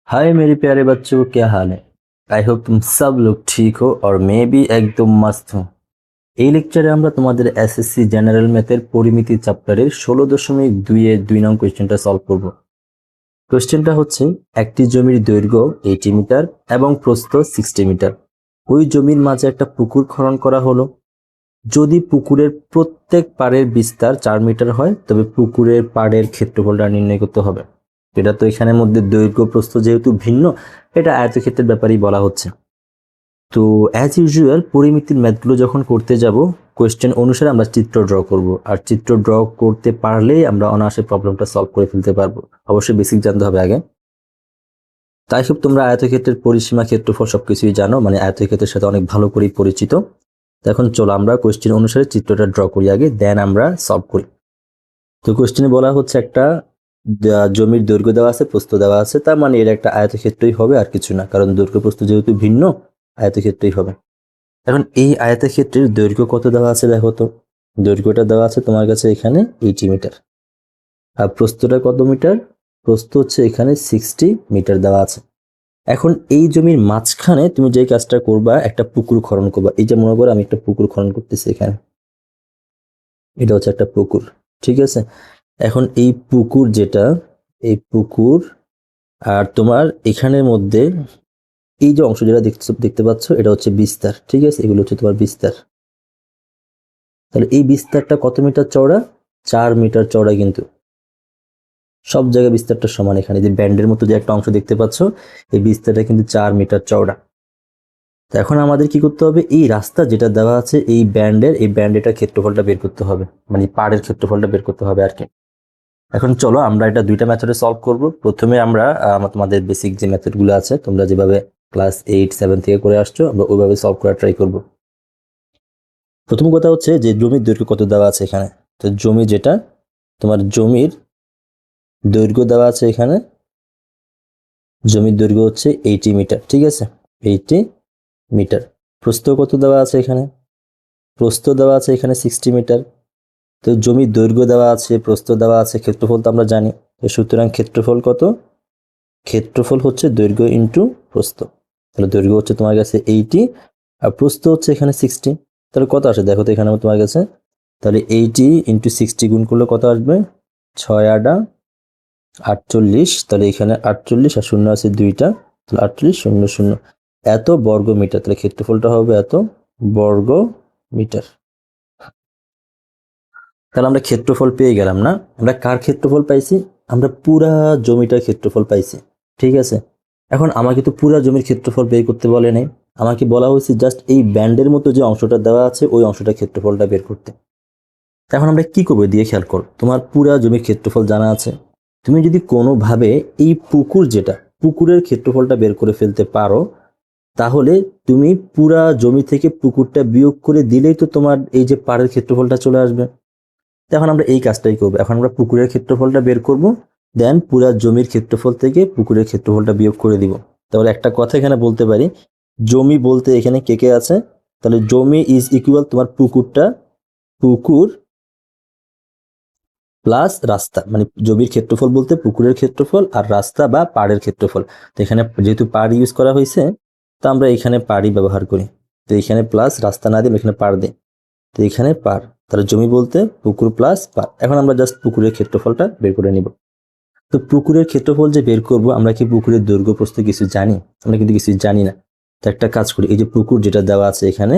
हाय मेरे प्यारे बच्चों, क्या हाल है। आई होप तुम सब लोग ठीक हो और मैं भी एकदम मस्त हूँ। এই লেকচারে আমরা তোমাদের এসএসসি জেনারেল ম্যাথের পরিমিতি চ্যাপ্টারের 16.2 এর 2 নং কোয়েশ্চেনটা সলভ করব। কোয়েশ্চেনটা হচ্ছে একটি জমির দৈর্ঘ্য 80 মিটার এবং প্রস্থ 60 মিটার। ওই জমির মাঝে একটা পুকুর খনন করা হলো। যদি পুকুরের প্রত্যেক পাড়ের বিস্তার 4 মিটার হয় তবে পুকুরের পাড়ের ক্ষেত্রফলটা নির্ণয় করতে হবে। এটা তো এখানের মধ্যে দৈর্ঘ্য প্রস্থ যেহেতু ভিন্ন, এটা আয়তক্ষেত্রের ব্যাপারেই বলা হচ্ছে। তো অ্যাজ ইউজুয়াল পরিমিতির ম্যাথগুলো যখন করতে যাব কোয়েশ্চেন অনুসারে আমরা চিত্র ড্র করব, আর চিত্র ড্র করতে পারলেই আমরা অনায়াসে প্রবলেমটা সলভ করে ফেলতে পারবো। অবশ্যই বেসিক জানতে হবে আগে। তাই সব তোমরা আয়তক্ষেত্রের পরিসীমা ক্ষেত্রফল সবকিছুই জানো, মানে আয়তক্ষেত্রের সাথে অনেক ভালো করেই পরিচিত। এখন চলো আমরা কোয়েশ্চেন অনুসারে চিত্রটা ড্র করি আগে, দেন আমরা সলভ করি। তো কোয়েশ্চেনে বলা হচ্ছে একটা জমির দৈর্ঘ্য দেওয়া আছে, প্রস্থ দেওয়া আছে, তার মানে এর একটা আয়তক্ষেত্রই হবে আর কিছু না, কারণ দৈর্ঘ্য প্রস্থ যেহেতু ভিন্ন আয়তক্ষেত্রই হবে। এখন এই আয়তক্ষেত্রের দৈর্ঘ্য কত দেওয়া আছে দেখো তো। দৈর্ঘ্যটা দেওয়া আছে তোমার কাছে এখানে 80 মিটার। আর প্রস্থটা কত মিটার? প্রস্থ হচ্ছে এখানে 60 মিটার দেওয়া আছে। এখন এই জমির মাঝখানে তুমি যে কাজটা করবা, একটা পুকুর খনন করবা। এই যে মনে করো আমি একটা পুকুর খনন করতেছি এখানে, এটা হচ্ছে একটা পুকুর, ঠিক আছে। এখন এই পুকুর যেটা, এই পুকুর আর তোমার এখানের মধ্যে এই যে অংশ যেটা দেখতে পাচ্ছ এটা হচ্ছে বিস্তার, ঠিক আছে। এগুলো হচ্ছে তোমার বিস্তার। তাহলে এই বিস্তারটা কত মিটার চওড়া? 4 মিটার চওড়া। কিন্তু সব জায়গায় বিস্তারটা সমান। এখানে যে ব্যান্ডের মতো যে একটা অংশ দেখতে পাচ্ছ, এই বিস্তারটা কিন্তু 4 মিটার চওড়া। তো এখন আমাদের কি করতে হবে, এই রাস্তা যেটা দেওয়া আছে এই ব্যান্ডেটার ক্ষেত্রফলটা বের করতে হবে, মানে পাড়ের ক্ষেত্রফলটা বের করতে হবে আর কি। এখন চলো আমরা এটা দুইটা মেথডে সলভ করব। প্রথমে আমরা তোমাদের বেসিক যে মেথডগুলো আছে তোমরা যেভাবে ক্লাস 8-7 থেকে করে আসছো, আমরা ওইভাবে সলভ করার ট্রাই করব। প্রথম কথা হচ্ছে যে জমির দৈর্ঘ্য কত দেওয়া আছে এখানে। তো জমি যেটা, তোমার জমির দৈর্ঘ্য দেওয়া আছে এখানে, জমির দৈর্ঘ্য হচ্ছে 80 মিটার, ঠিক আছে। 80 মিটার। প্রস্থ কত দেওয়া আছে এখানে? প্রস্থ দেওয়া আছে এখানে 60 মিটার। তো জমির দৈর্ঘ্য দেওয়া আছে, প্রস্থ দেওয়া আছে, ক্ষেত্রফল তো আমরা জানি। তো সুতরাং ক্ষেত্রফল কত? ক্ষেত্রফল হচ্ছে দৈর্ঘ্য ইন্টু প্রস্থ। তাহলে দৈর্ঘ্য হচ্ছে তোমার কাছে 80 আর প্রস্থ হচ্ছে এখানে 60। তাহলে কত আসে দেখো তো এখানে তোমার কাছে। তাহলে 80 ইন্টু 60 গুণ করলে কত আসবে? 6 × 8 = 48। তাহলে এখানে 48 আর শূন্য আছে দুইটা, তাহলে 48 0 0 এত বর্গ মিটার। তাহলে ক্ষেত্রফলটা হবে এত বর্গ মিটার। তাহলে আমরা ক্ষেত্রফল পেয়ে গেলাম না? আমরা কার ক্ষেত্রফল পাইছি? আমরা পুরা জমিটার ক্ষেত্রফল পাইছি, ঠিক আছে। এখন আমাকে তো পুরা জমির ক্ষেত্রফল বের করতে বলে নাই, আমাকে বলা হয়েছে জাস্ট এই ব্যান্ডের মতো যে অংশটা দেওয়া আছে ওই অংশটার ক্ষেত্রফলটা বের করতে। এখন আমরা কি করবো দিয়ে খেয়াল করো, তোমার পুরা জমির ক্ষেত্রফল জানা আছে। তুমি যদি কোনোভাবে এই পুকুর যেটা, পুকুরের ক্ষেত্রফলটা বের করে ফেলতে পারো, তাহলে তুমি পুরা জমি থেকে পুকুরটা বিয়োগ করে দিলেই তো তোমার এই যে পাড়ের ক্ষেত্রফলটা চলে আসবে। এখন আমরা এই কাজটাই করবো। এখন আমরা পুকুরের ক্ষেত্রফলটা বের করব, দেন পুরা জমির ক্ষেত্রফল থেকে পুকুরের ক্ষেত্রফলটা বিয়োগ করে দিব। তাহলে একটা কথা এখানে বলতে পারি, জমি বলতে এখানে কে কে আছে? তাহলে জমি ইজ ইকুয়াল তোমার পুকুরটা, পুকুর প্লাস রাস্তা, মানে জমির ক্ষেত্রফল বলতে পুকুরের ক্ষেত্রফল আর রাস্তা বা পাড়ের ক্ষেত্রফল। তো এখানে যেহেতু পাড় ইউজ করা হয়েছে, তো আমরা এখানে পাড়ই ব্যবহার করি। তো এখানে প্লাস রাস্তা না দিয়ে এখানে পাড় দিই, তো এখানে পার। তাহলে জমি বলতে পুকুর প্লাস পার। এখন আমরা জাস্ট পুকুরের ক্ষেত্রফলটা বের করে নিব। তো পুকুরের ক্ষেত্রফল যে বের করব, আমরা কি পুকুরের দৈর্ঘ্য প্রস্থ কিছু জানি? আমরা কিন্তু কিছু জানি না। তো একটা কাজ করি, এই যে পুকুর যেটা দেওয়া আছে এখানে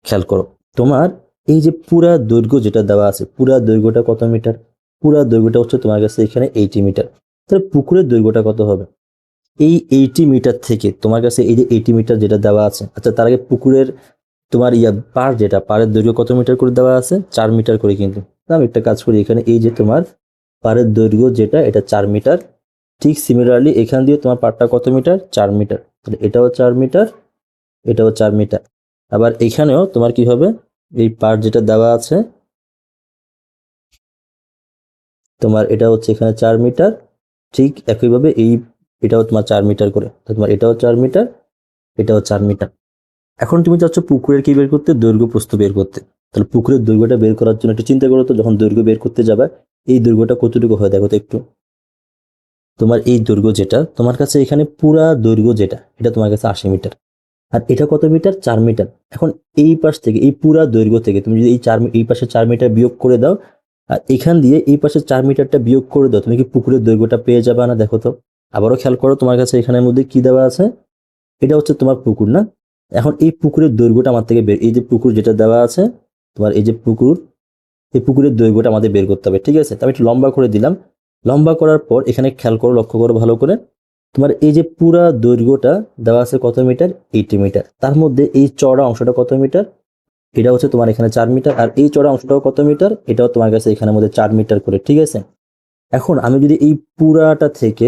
খেয়াল করো, তোমার এই যে পুরা দৈর্ঘ্য যেটা দেওয়া আছে, পুরা দৈর্ঘ্যটা কত মিটার? পুরা দৈর্ঘ্যটা হচ্ছে তোমার কাছে এখানে 80 মিটার। তাহলে পুকুরের দৈর্ঘ্যটা কত হবে? এই 80 মিটার থেকে তোমার কাছে এই যে 80 মিটার যেটা দেওয়া আছে, আচ্ছা তার আগে পুকুরের তোমার পার যেটা, পাড়ের দৈর্ঘ্য কত মিটার করে দেওয়া আছে? 4 মিটার করে। কিন্তু আমি একটা কাজ করি, এখানে এই যে তোমার পাড়ের দৈর্ঘ্য যেটা, এটা 4 মিটার। ঠিক সিমিলারলি এখান দিয়ে তোমার পাড়টা কত মিটার? 4 মিটার। তাহলে এটাও 4 মিটার, এটাও 4 মিটার। আবার এখানেও তোমার কি হবে, এই পাড় যেটা দেওয়া আছে তোমার, এটা হচ্ছে এখানে 4 মিটার। ঠিক একইভাবে এটাও তোমার 4 মিটার করে। তো তোমার এটাও 4 মিটার, এটাও 4 মিটার। এখন তুমি চাচ্ছ পুকুরের কি বের করতে? দৈর্ঘ্য প্রস্থ বের করতে। তাহলে পুকুরের দৈর্ঘ্যটা বের করার জন্য একটু চিন্তা করো তো, যখন দৈর্ঘ্য বের করতে যাবে এই দৈর্ঘ্যটা কতটুকু হয় দেখো তো একটু। তোমার এই দৈর্ঘ্য যেটা তোমার কাছে এখানে পুরা দৈর্ঘ্য যেটা এটা তোমার কাছে 80 মিটার, আর এটা কত মিটার? 4 মিটার। এখন এই পাশ থেকে এই পুরা দৈর্ঘ্য থেকে তুমি যদি এই পাশে 4 মিটার বিয়োগ করে দাও আর এখান দিয়ে এই পাশে 4 মিটারটা বিয়োগ করে দাও, তুমি কি পুকুরের দৈর্ঘ্যটা পেয়ে যাবে না? দেখো তো, আবারও খেয়াল করো, তোমার কাছে এখানের মধ্যে কি দেওয়া আছে, এটা হচ্ছে তোমার পুকুর না? এখন এই পুকুরের দৈর্ঘ্যটা আমার থেকে বের, এই যে পুকুর যেটা দেওয়া আছে তোমার, এই যে পুকুর, এই পুকুরের দৈর্ঘ্যটা আমাদের বের করতে হবে, ঠিক আছে? তো আমি একটু লম্বা করে দিলাম। লম্বা করার পর এখানে খেয়াল করো, লক্ষ্য করো ভালো করে, তোমার এই যে পুরা দৈর্ঘ্যটা দেওয়া আছে কত মিটার? 80 মিটার। তার মধ্যে এই চওড়া অংশটা কত মিটার? এটা হচ্ছে তোমার এখানে 4 মিটার, আর এই চওড়া অংশটাও কত মিটার? এটাও তোমার কাছে এখানের মধ্যে 4 মিটার করে, ঠিক আছে? এখন আমি যদি এই পুরাটা থেকে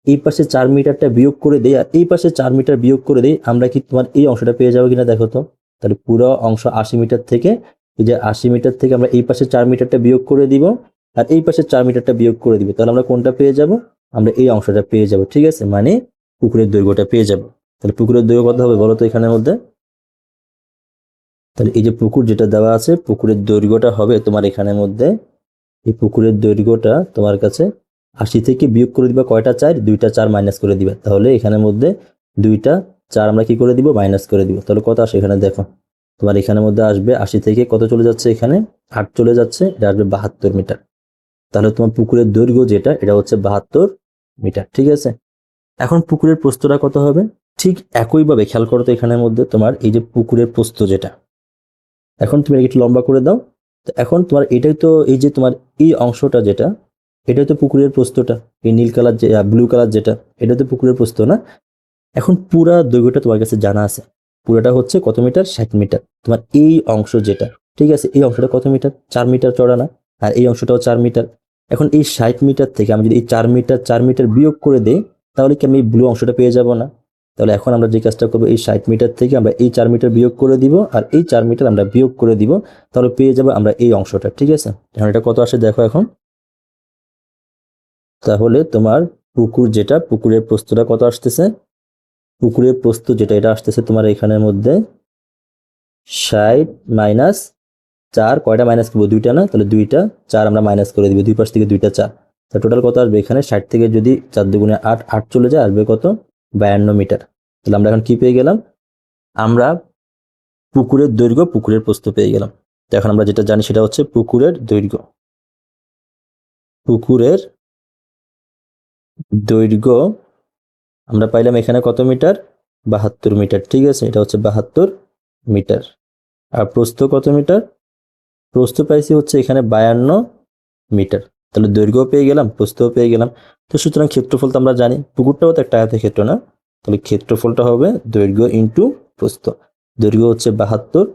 এই পাশে 4 মিটারটা বিয়োগ করে দিই আর এই পাশে 4 মিটার বিয়োগ করে দিই, আমরা কি তোমার এই অংশটা পেয়ে যাবো কিনা দেখো তো। তাহলে পুরো অংশ 80 মিটার থেকে, এই যে 80 মিটার থেকে আমরা এই পাশে 4 মিটারটা বিয়োগ করে দিব আর এই পাশে 4 মিটারটা বিয়োগ করে দিব, তাহলে আমরা কোনটা পেয়ে যাব? আমরা এই অংশটা পেয়ে যাব, ঠিক আছে? মানে পুকুরের দৈর্ঘ্যটা পেয়ে যাব। তাহলে পুকুরের দৈর্ঘ্য কত হবে বলো তো এখানের মধ্যে? তাহলে এই যে পুকুর যেটা দেওয়া আছে, পুকুরের দৈর্ঘ্যটা হবে তোমার এখানের মধ্যে, এই পুকুরের দৈর্ঘ্যটা তোমার কাছে 80 থেকে বিয়োগ করে দিবা কয়টা? 4, 2টা 4 মাইনাস করে দিবা, তাহলে এখানের মধ্যে 2টা 4 আমরা কি করে দিব? মাইনাস করে দিব। তাহলে কত আসে এখানে দেখো, তোমার এখানের মধ্যে আসবে 80 থেকে কত চলে যাচ্ছে? এখানে 8 চলে যাচ্ছে, এটা আসবে 72 মিটার। তাহলে তোমার পুকুরের দৈর্ঘ্য যেটা এটা হচ্ছে 72 মিটার, ঠিক আছে? এখন পুকুরের প্রস্থটা কত হবে? ঠিক একইভাবে খেয়াল করো তো, এখানের মধ্যে তোমার এই যে পুকুরের প্রস্থ যেটা, এখন তুমি একটু লম্বা করে দাও। তো এখন তোমার এটাই তো, এই যে তোমার এই অংশটা যেটা, এটাই তো পুকুরের প্রস্থটা, এই নীল কালার যে ব্লু কালার যেটা, এটা তো পুকুরের প্রস্থ না? এখন পুরা দৈর্ঘ্যটা তোমার কাছে জানা আছে, পুরোটা হচ্ছে কত মিটার? 60 মিটার। তোমার এই অংশ যেটা, ঠিক আছে, এই অংশটা কত মিটার? 4 মিটার চড়া না? আর এই অংশটাও 4 মিটার। এখন এই 60 মিটার থেকে আমি যদি এই 4 মিটার 4 মিটার বিয়োগ করে দেই, তাহলে কি আমি এই ব্লু অংশটা পেয়ে যাব না? তাহলে এখন আমরা যে কাজটা করবো, এই 60 মিটার থেকে আমরা এই 4 মিটার বিয়োগ করে দিব আর এই 4 মিটার আমরা বিয়োগ করে দিব, তাহলে পেয়ে যাবো আমরা এই অংশটা, ঠিক আছে? এখন এটা কত আসে দেখো এখন। তাহলে তোমার পুকুর যেটা, পুকুরের প্রস্থটা কত আসতেছে? পুকুরের প্রস্থ যেটা এটা আসতেছে তোমার এখানের মধ্যে 60 মাইনাস 4, কয়টা মাইনাস করবো? 2টা না? তাহলে 2টা 4 আমরা মাইনাস করে দিব, দুই পাশ থেকে 2টা 4, তা টোটাল কত আসবে এখানে? 60 থেকে যদি 4 দুগুণে 8, 8 চলে যায়, আসবে কত? 52 মিটার। তাহলে আমরা এখন কি পেয়ে গেলাম? আমরা পুকুরের দৈর্ঘ্য, পুকুরের প্রস্থ পেয়ে গেলাম। তো এখন আমরা যেটা জানি সেটা হচ্ছে পুকুরের দৈর্ঘ্য। পুকুরের দৈর্ঘ্য আমরা পাইলাম এখানে কত মিটার? 72 মিটার, ঠিক আছে? এটা হচ্ছে 72 মিটার। আর প্রস্থ কত মিটার? প্রস্থ পাইছি হচ্ছে এখানে 52 মিটার। তাহলে দৈর্ঘ্য পেয়ে গেলাম, প্রস্থও পেয়ে গেলাম। তো সুতরাং ক্ষেত্রফল তো আমরা জানি, পুকুরটাও তো একটা আয়তক্ষেত্র না? তাহলে ক্ষেত্রফলটা হবে দৈর্ঘ্য ইন্টু প্রস্থ। দৈর্ঘ্য হচ্ছে 72,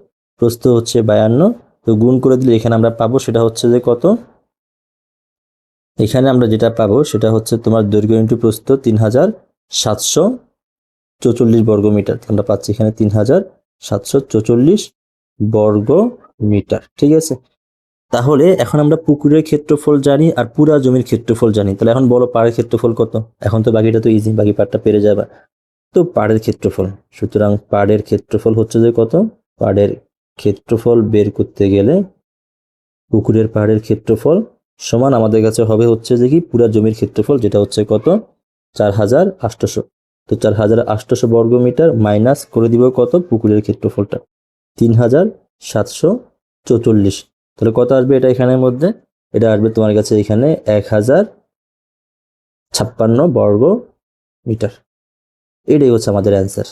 প্রস্থ হচ্ছে 52, তো গুণ করে দিলে এখানে আমরা পাবো সেটা হচ্ছে যে কত? এখানে আমরা যেটা পাবো সেটা হচ্ছে তোমার দৈর্ঘ্য ইন্টু প্রস্থ 3744 বর্গ মিটার। আমরা পাচ্ছি এখানে 3744 বর্গ মিটার, ঠিক আছে? তাহলে এখন আমরা পুকুরের ক্ষেত্রফল জানি আর পুরা জমির ক্ষেত্রফল জানি, তাহলে এখন বলো পাড়ের ক্ষেত্রফল কত? এখন তো বাকিটা তো ইজি, বাকি পার্টটা পেরে যাবে। তো পাড়ের ক্ষেত্রফল, সুতরাং পাড়ের ক্ষেত্রফল হচ্ছে যে কত? পাড়ের ক্ষেত্রফল বের করতে গেলে পুকুরের পাড়ের ক্ষেত্রফল সমান আমাদের কাছে হবে হচ্ছে যে কি পুরা জমির ক্ষেত্রফল, যেটা হচ্ছে কত? 4800। তো 4800 বর্গ মিটার মাইনাস করে দিব কত? পুকুরের ক্ষেত্রফলটা 3744। তাহলে কত আসবে এটা এখানের মধ্যে? এটা আসবে তোমার কাছে এখানে 1056 বর্গ মিটার। এটাই হচ্ছে আমাদের অ্যান্সার।